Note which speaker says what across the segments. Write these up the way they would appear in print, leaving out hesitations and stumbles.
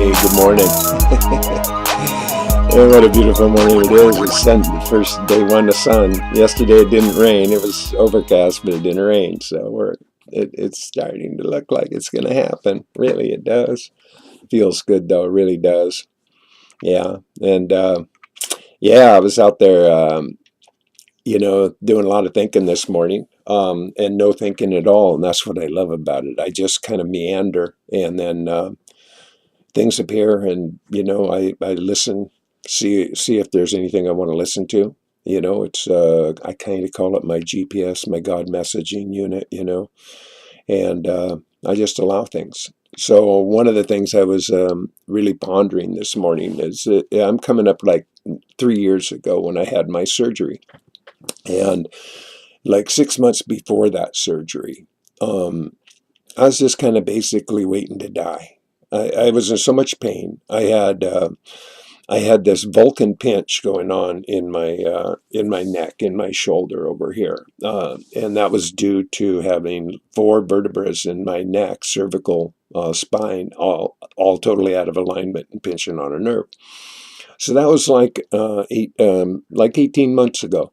Speaker 1: Hey, good morning. And what a beautiful morning it is. It's sun, first day one of sun. Yesterday it didn't rain. It was overcast, but it didn't rain. So it's starting to look like it's going to happen. Really, it does. Feels good though. It really does. Yeah. And yeah, I was out there, doing a lot of thinking this morning, and no thinking at all. And that's what I love about it. I just kind of meander, and then things appear, and I listen, see if there's anything I want to listen to. It's I kind of call it my GPS, my God messaging unit. And I just allow things. So one of the things I was really pondering this morning is that I'm coming up like 3 years ago when I had my surgery, and like 6 months before that surgery, I was just kind of basically waiting to die. I was in so much pain. I had this Vulcan pinch going on in my neck, in my shoulder over here, and that was due to having 4 vertebrae in my neck, cervical, spine, all totally out of alignment and pinching on a nerve. So that was like 18 months ago.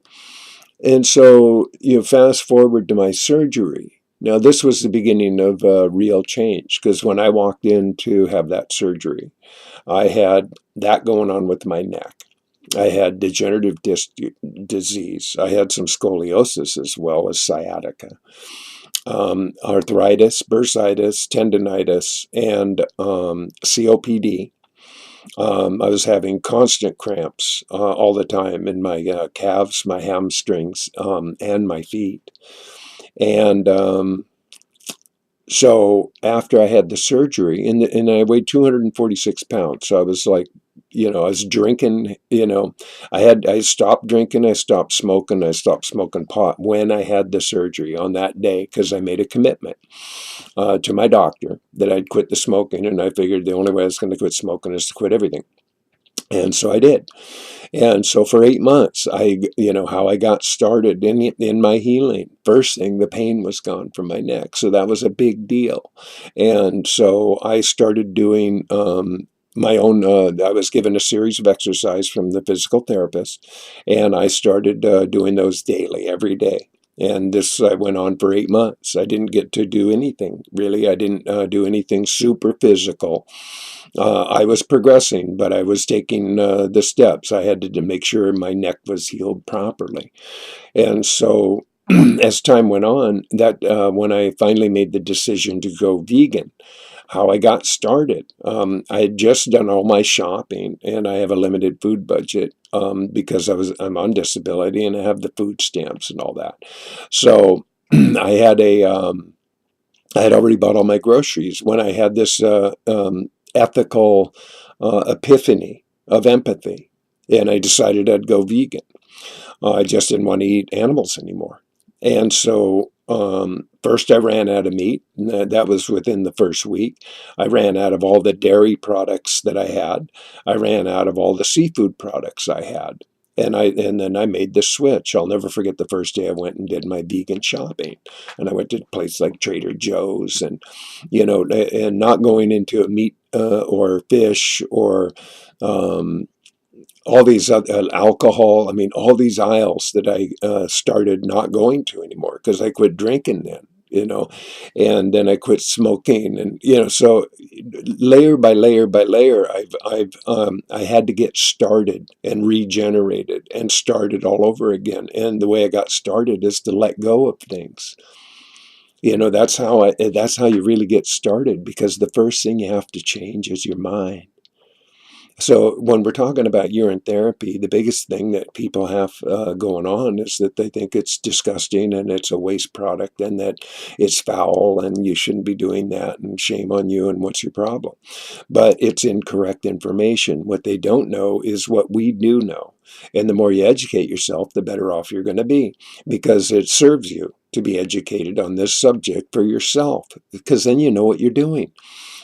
Speaker 1: And so you fast forward to my surgery. Now, this was the beginning of real change, because when I walked in to have that surgery, I had that going on with my neck. I had degenerative disc disease. I had some scoliosis as well as sciatica, arthritis, bursitis, tendonitis, and COPD. I was having constant cramps all the time in my calves, my hamstrings, and my feet. And so after I had the surgery, and I weighed 246 pounds, so I was like, I was drinking, I stopped drinking, I stopped smoking pot when I had the surgery on that day, because I made a commitment to my doctor that I'd quit the smoking, and I figured the only way I was going to quit smoking is to quit everything. And so I did. And so for 8 months, how I got started in my healing. First thing, the pain was gone from my neck. So that was a big deal. And so I started doing my own, I was given a series of exercise from the physical therapist, and I started doing those daily, every day. And this went on for 8 months. I didn't get to do anything, really. I didn't do anything super physical. I was progressing, but I was taking the steps. I had to make sure my neck was healed properly. And so as time went on, that when I finally made the decision to go vegan, how I got started, I had just done all my shopping, and I have a limited food budget because I'm on disability, and I have the food stamps and all that. So I had already bought all my groceries when I had this ethical epiphany of empathy, and I decided I'd go vegan. I just didn't want to eat animals anymore. And so first I ran out of meat. That was within the first week. I ran out of all the dairy products that I had. I ran out of all the seafood products I had. And then I made the switch. I'll never forget the first day I went and did my vegan shopping. And I went to a place like Trader Joe's, and and not going into a meat or fish or all these other alcohol. I mean, all these aisles that I started not going to anymore, because I quit drinking then. And then I quit smoking, and so layer by layer by layer, I had to get started and regenerated and started all over again. And the way I got started is to let go of things. That's how you really get started, because the first thing you have to change is your mind. So when we're talking about urine therapy, the biggest thing that people have going on is that they think it's disgusting and it's a waste product and that it's foul and you shouldn't be doing that and shame on you and what's your problem. But it's incorrect information. What they don't know is what we do know. And the more you educate yourself, the better off you're going to be, because it serves you to be educated on this subject for yourself, because then you know what you're doing.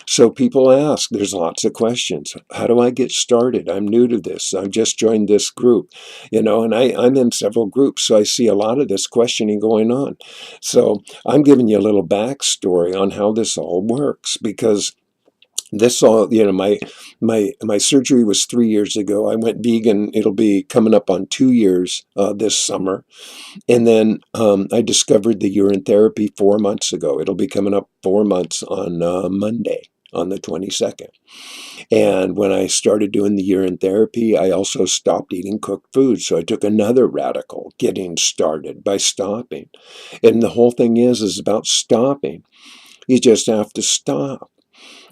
Speaker 1: So people ask, there's lots of questions. How do I get started? I'm new to this. I've just joined this group, and I'm in several groups, so I see a lot of this questioning going on. So I'm giving you a little backstory on how this all works, because This all, my surgery was 3 years ago. I went vegan. It'll be coming up on 2 years this summer. And then I discovered the urine therapy 4 months ago. It'll be coming up 4 months on Monday, on the 22nd. And when I started doing the urine therapy, I also stopped eating cooked food. So I took another radical getting started by stopping. And the whole thing is about stopping. You just have to stop.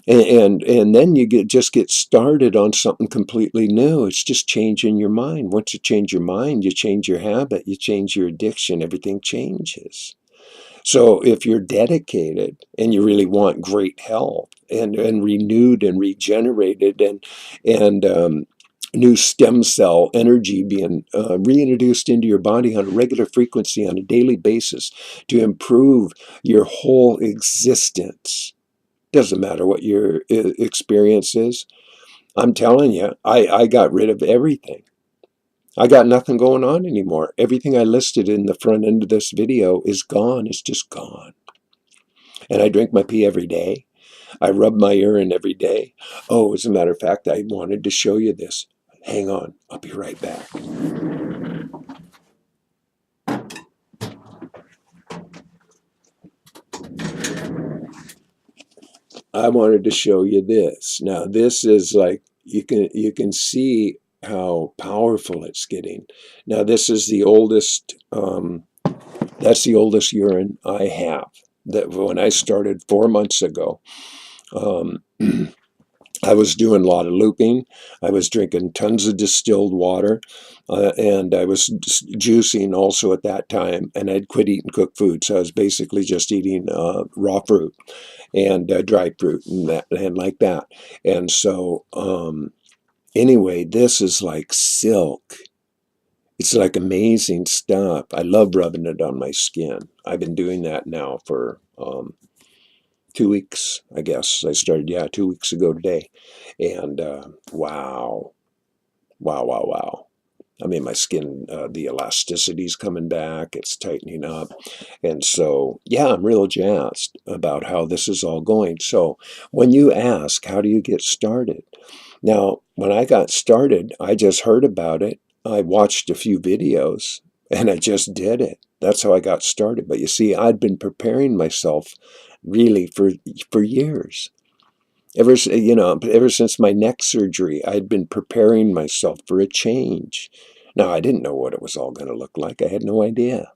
Speaker 1: And then you just get started on something completely new. It's just changing your mind. Once you change your mind, you change your habit, you change your addiction, everything changes. So if you're dedicated and you really want great health and renewed and regenerated and new stem cell energy being reintroduced into your body on a regular frequency on a daily basis to improve your whole existence, doesn't matter what your experience is. I'm telling you, I got rid of everything. I got nothing going on anymore. Everything I listed in the front end of this video is gone. It's just gone. And I drink my pee every day. I rub my urine every day. Oh, as a matter of fact, I wanted to show you this. Hang on. I'll be right back. I wanted to show you this. Now, this is like, you can see how powerful it's getting. Now, this is the oldest, that's the oldest urine I have. That when I started 4 months ago, um, I was doing a lot of looping. I was drinking tons of distilled water, and I was juicing also at that time. And I'd quit eating cooked food, so I was basically just eating raw fruit and dry fruit and that and like that. And so, anyway, this is like silk. It's like amazing stuff. I love rubbing it on my skin. I've been doing that now for 2 weeks, I guess. I started, 2 weeks ago today. And wow, wow, wow, wow. I mean, my skin, the elasticity's coming back. It's tightening up. And so, yeah, I'm real jazzed about how this is all going. So when you ask, how do you get started? Now, when I got started, I just heard about it. I watched a few videos and I just did it. That's how I got started. But you see, I'd been preparing myself really for years. Ever since my neck surgery, I'd been preparing myself for a change. Now, I didn't know what it was all going to look like. I had no idea.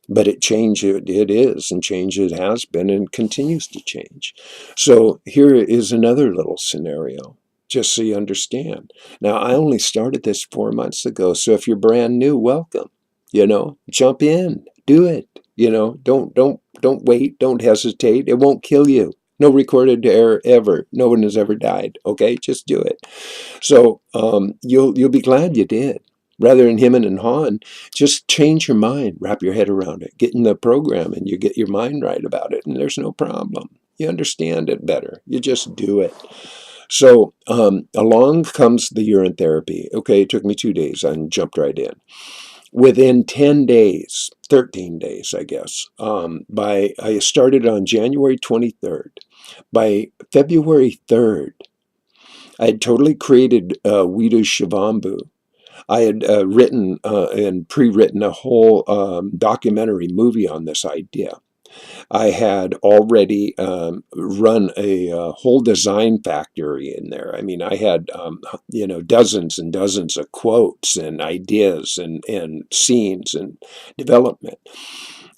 Speaker 1: But it changed, it is, and change it has been and continues to change. So here is another little scenario, just so you understand. Now, I only started this 4 months ago, so if you're brand new, welcome. Jump in, do it. Don't wait, don't hesitate. It won't kill you. No recorded error ever. No one has ever died. Okay, just do it. So you'll be glad you did. Rather than hemming and hawing, just change your mind, wrap your head around it, get in the program, and you get your mind right about it, and there's no problem. You understand it better. You just do it. So along comes the urine therapy. Okay, it took me 2 days. I jumped right in. Within 10 days, 13 days, I guess, I started on January 23rd. By February 3rd, I had totally created WEEDU SPEAKS. I had written and pre-written a whole documentary movie on this idea. I had already run a whole design factory in there. I mean, I had, dozens and dozens of quotes and ideas and scenes and development.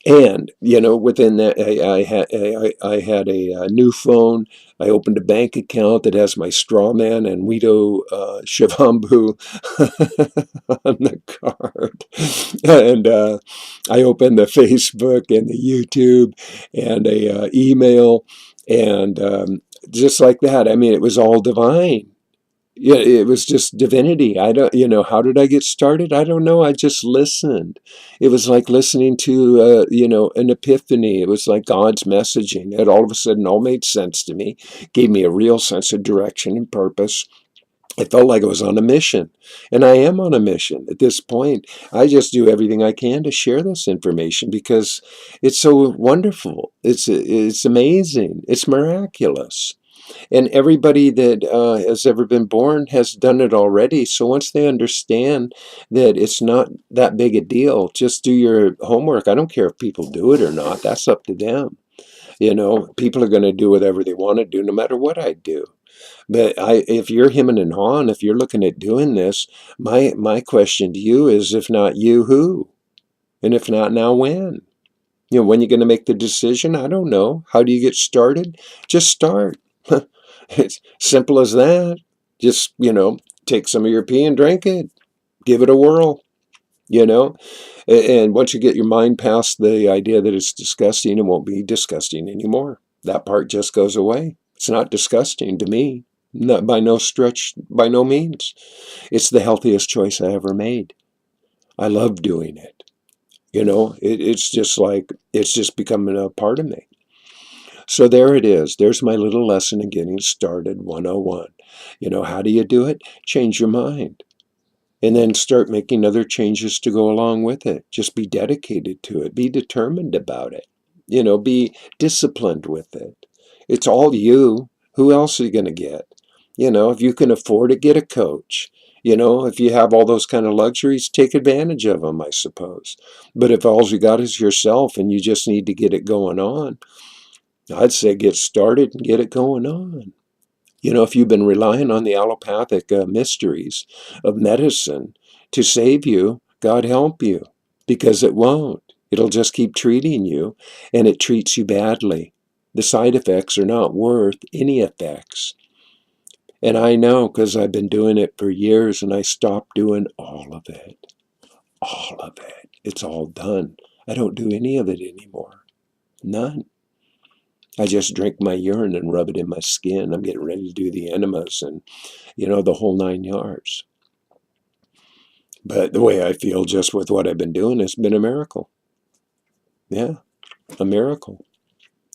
Speaker 1: And within that, I had a new phone. I opened a bank account that has my Strawman and WEEDU SHIVAMBU on the card, and I opened the Facebook and the YouTube and a email, and just like that. I mean, it was all divine. Yeah, it was just divinity. I don't, how did I get started? I don't know. I just listened. It was like listening to, an epiphany. It was like God's messaging. It all of a sudden all made sense to me, gave me a real sense of direction and purpose. I felt like I was on a mission, and I am on a mission at this point. I just do everything I can to share this information because it's so wonderful. It's amazing. It's miraculous. And everybody that has ever been born has done it already. So once they understand that it's not that big a deal, just do your homework. I don't care if people do it or not. That's up to them. You know, people are going to do whatever they want to do, no matter what I do. But if you're hemming and hawing, if you're looking at doing this, my question to you is, if not you, who? And if not now, when? You know, when you're going to make the decision? I don't know. How do you get started? Just start. It's simple as that. Just, you know, take some of your pee and drink it. Give it a whirl, you know. And once you get your mind past the idea that it's disgusting, it won't be disgusting anymore. That part just goes away. It's not disgusting to me. Not by no stretch, by no means. It's the healthiest choice I ever made. I love doing it. You know, it's just like, it's just becoming a part of me. So there it is. There's my little lesson in getting started 101. You know, how do you do it? Change your mind. And then start making other changes to go along with it. Just be dedicated to it. Be determined about it. You know, be disciplined with it. It's all you. Who else are you going to get? You know, if you can afford it, get a coach. You know, if you have all those kind of luxuries, take advantage of them, I suppose. But if all you got is yourself and you just need to get it going on, I'd say get started and get it going on. You know, if you've been relying on the allopathic mysteries of medicine to save you, God help you, because it won't. It'll just keep treating you, and it treats you badly. The side effects are not worth any effects. And I know, because I've been doing it for years, and I stopped doing all of it. All of it. It's all done. I don't do any of it anymore. None. I just drink my urine and rub it in my skin. I'm getting ready to do the enemas and, you know, the whole 9 yards. But the way I feel just with what I've been doing has been a miracle. Yeah, a miracle.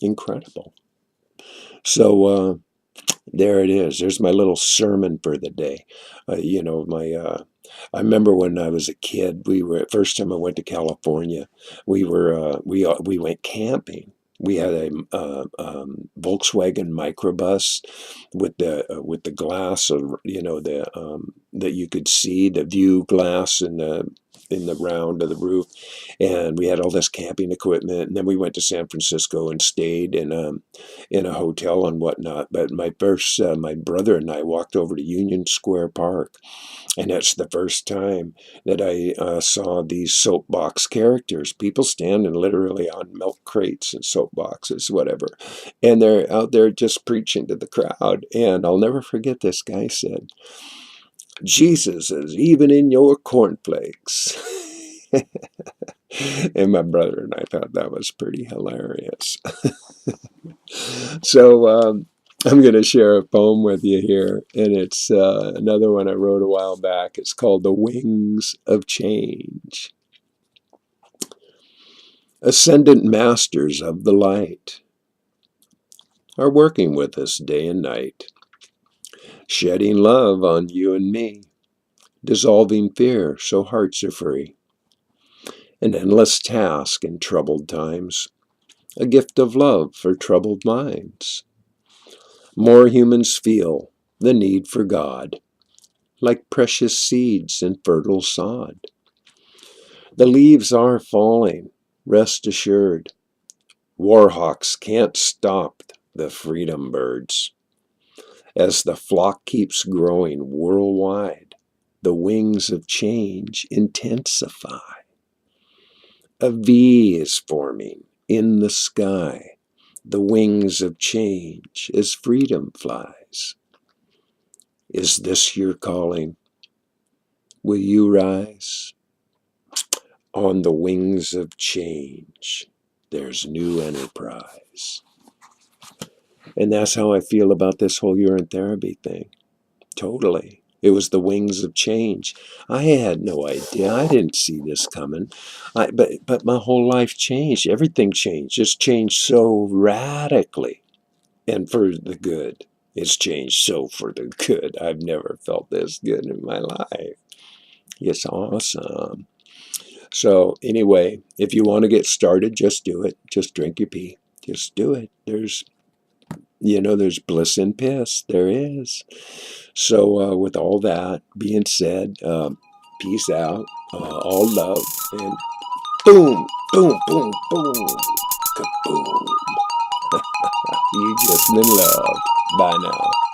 Speaker 1: Incredible. So there it is. There's my little sermon for the day. You know, I remember when I was a kid, first time I went to California, we went camping. We had a Volkswagen microbus with the glass of, you know, the that you could see the view glass in the round of the roof, and we had all this camping equipment. And then we went to San Francisco and stayed in a hotel and whatnot. But my brother and I walked over to Union Square Park, and that's the first time that I saw these soapbox characters, people standing literally on milk crates and soapboxes, whatever. And they're out there just preaching to the crowd. And I'll never forget, this guy said, Jesus is even in your cornflakes. And my brother and I thought that was pretty hilarious. So I'm going to share a poem with you here, and it's another one I wrote a while back. It's called The Wings of Change. Ascendant masters of the light are working with us day and night, shedding love on you and me, dissolving fear so hearts are free. An endless task in troubled times, a gift of love for troubled minds. More humans feel the need for God, like precious seeds in fertile sod. The leaves are falling, rest assured. Warhawks can't stop the freedom birds. As the flock keeps growing worldwide, the wings of change intensify. A V is forming in the sky, the wings of change as freedom flies. Is this your calling? Will you rise? On the wings of change, there's new enterprise. And that's how I feel about this whole urine therapy thing. Totally. It was the wings of change. I had no idea. I didn't see this coming. But my whole life changed. Everything changed. Just changed so radically. And for the good. It's changed so for the good. I've never felt this good in my life. It's awesome. So anyway, if you want to get started, just do it. Just drink your pee. Just do it. You know, there's bliss in piss. There is. So with all that being said, peace out. All love. And boom, boom, boom, boom. Kaboom. You just been loved. Bye now.